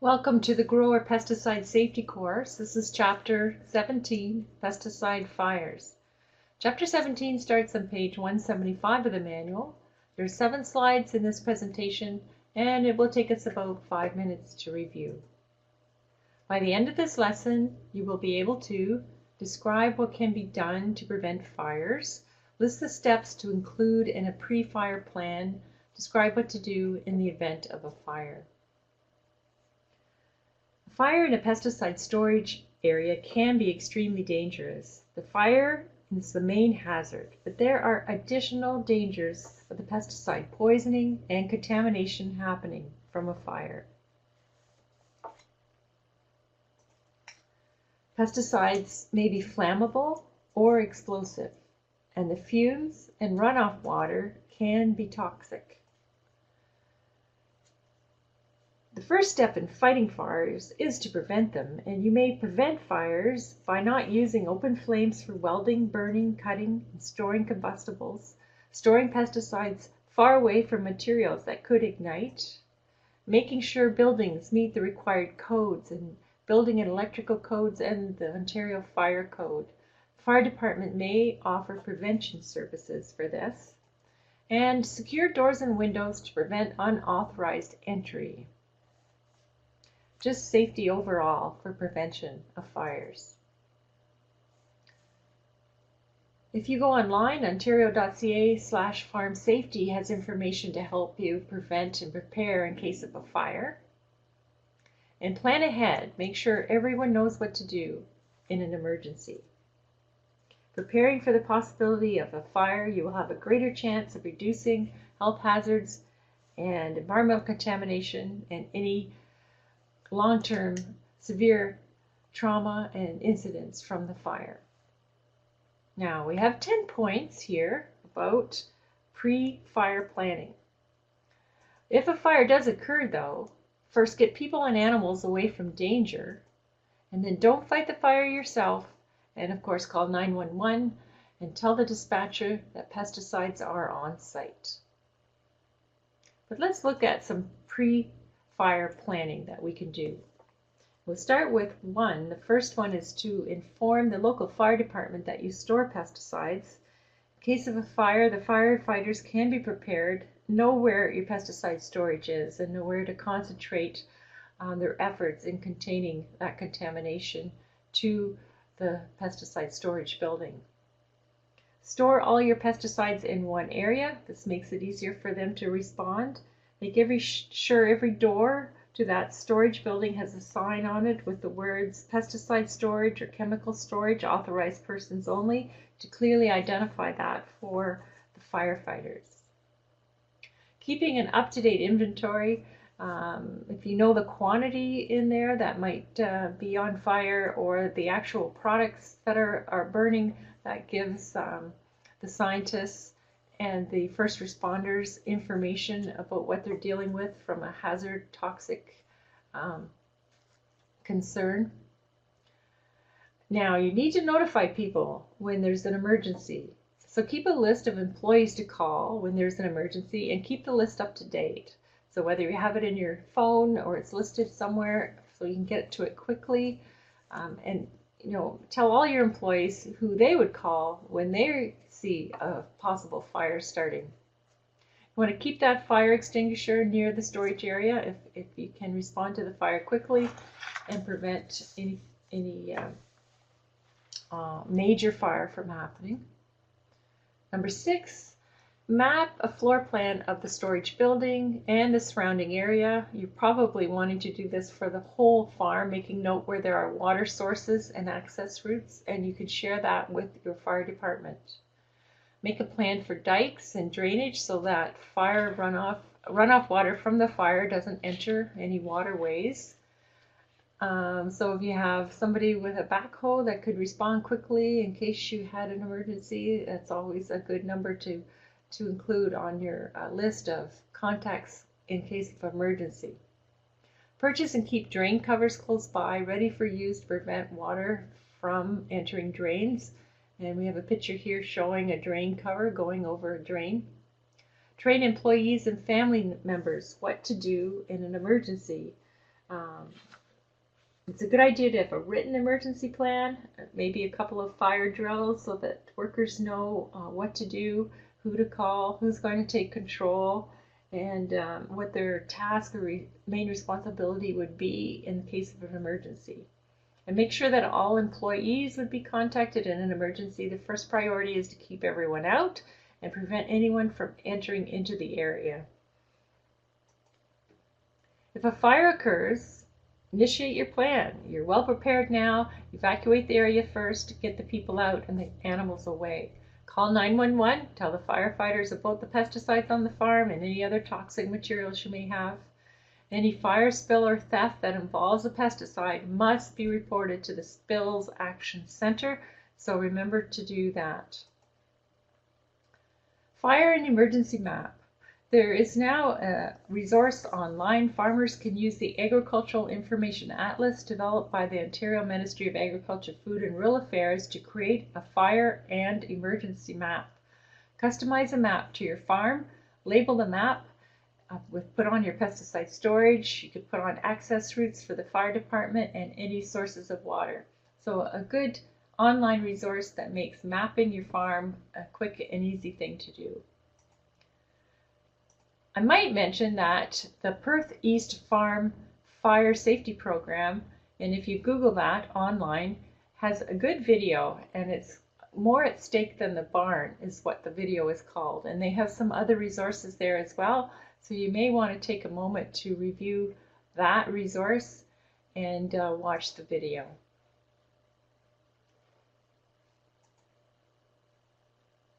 Welcome to the Grower Pesticide Safety course. This is Chapter 17, Pesticide Fires. Chapter 17 starts on page 175 of the manual. There are 7 slides in this presentation, and it will take us about 5 minutes to review. By the end of this lesson, you will be able to describe what can be done to prevent fires, list the steps to include in a pre-fire plan, describe what to do in the event of a fire. Fire in a pesticide storage area can be extremely dangerous. The fire is the main hazard, but there are additional dangers of the pesticide poisoning and contamination happening from a fire. Pesticides may be flammable or explosive, and the fumes and runoff water can be toxic. The first step in fighting fires is to prevent them, and you may prevent fires by not using open flames for welding, burning, cutting, and storing combustibles, storing pesticides far away from materials that could ignite, making sure buildings meet the required codes and building and electrical codes and the Ontario Fire Code. The fire department may offer prevention services for this, and secure doors and windows to prevent unauthorized entry. Just safety overall for prevention of fires. If you go online, ontario.ca/farm safety has information to help you prevent and prepare in case of a fire. And plan ahead. Make sure everyone knows what to do in an emergency. Preparing for the possibility of a fire, you will have a greater chance of reducing health hazards and environmental contamination and any long-term severe trauma and incidents from the fire. Now we have 10 points here about pre-fire planning. If a fire does occur though, first get people and animals away from danger, and then don't fight the fire yourself, and of course call 911 and tell the dispatcher that pesticides are on site. But let's look at some pre-fire planning that we can do. We'll start with one. The first one is to inform the local fire department that you store pesticides. In case of a fire, the firefighters can be prepared, know where your pesticide storage is, and know where to concentrate their efforts in containing that contamination to the pesticide storage building. Store all your pesticides in one area. This makes it easier for them to respond. Make sure every door to that storage building has a sign on it with the words pesticide storage or chemical storage, authorized persons only, to clearly identify that for the firefighters. Keeping an up-to-date inventory. If you know the quantity in there that might be on fire or the actual products that are burning, that gives the scientists and the first responders information about what they're dealing with from a hazard toxic concern. Now you need to notify people when there's an emergency. So keep a list of employees to call when there's an emergency and keep the list up to date. So whether you have it in your phone or it's listed somewhere so you can get to it quickly, and tell all your employees who they would call when they see a possible fire starting. You want to keep that fire extinguisher near the storage area if you can respond to the fire quickly and prevent any major fire from happening. Number 6, map a floor plan of the storage building and the surrounding area. You're probably wanting to do this for the whole farm, making note where there are water sources and access routes, and you can share that with your fire department. Make a plan for dikes and drainage so that fire runoff water from the fire doesn't enter any waterways. So if you have somebody with a backhoe that could respond quickly in case you had an emergency, that's always a good number to include on your list of contacts in case of emergency. Purchase and keep drain covers close by, ready for use to prevent water from entering drains. And we have a picture here showing a drain cover going over a drain. Train employees and family members what to do in an emergency. Um, it's a good idea to have a written emergency plan, maybe a couple of fire drills so that workers know what to do, who to call, who's going to take control, and what their task or main responsibility would be in the case of an emergency. And make sure that all employees would be contacted in an emergency. The first priority is to keep everyone out and prevent anyone from entering into the area. If a fire occurs, initiate your plan. You're well prepared now. Evacuate the area first, get the people out and the animals away. Call 911, tell the firefighters about the pesticides on the farm and any other toxic materials you may have. Any fire, spill, or theft that involves a pesticide must be reported to the Spills Action Center, so remember to do that. Fire and Emergency Map. There is now a resource online. Farmers can use the Agricultural Information Atlas developed by the Ontario Ministry of Agriculture, Food and Rural Affairs to create a fire and emergency map. Customize a map to your farm, label the map, put on your pesticide storage. You could put on access routes for the fire department and any sources of water. So a good online resource that makes mapping your farm a quick and easy thing to do. I might mention that the Perth East Farm Fire Safety Program, and if you Google that online, has a good video, and it's more at stake than the barn is what the video is called, and they have some other resources there as well. So you may want to take a moment to review that resource and watch the video.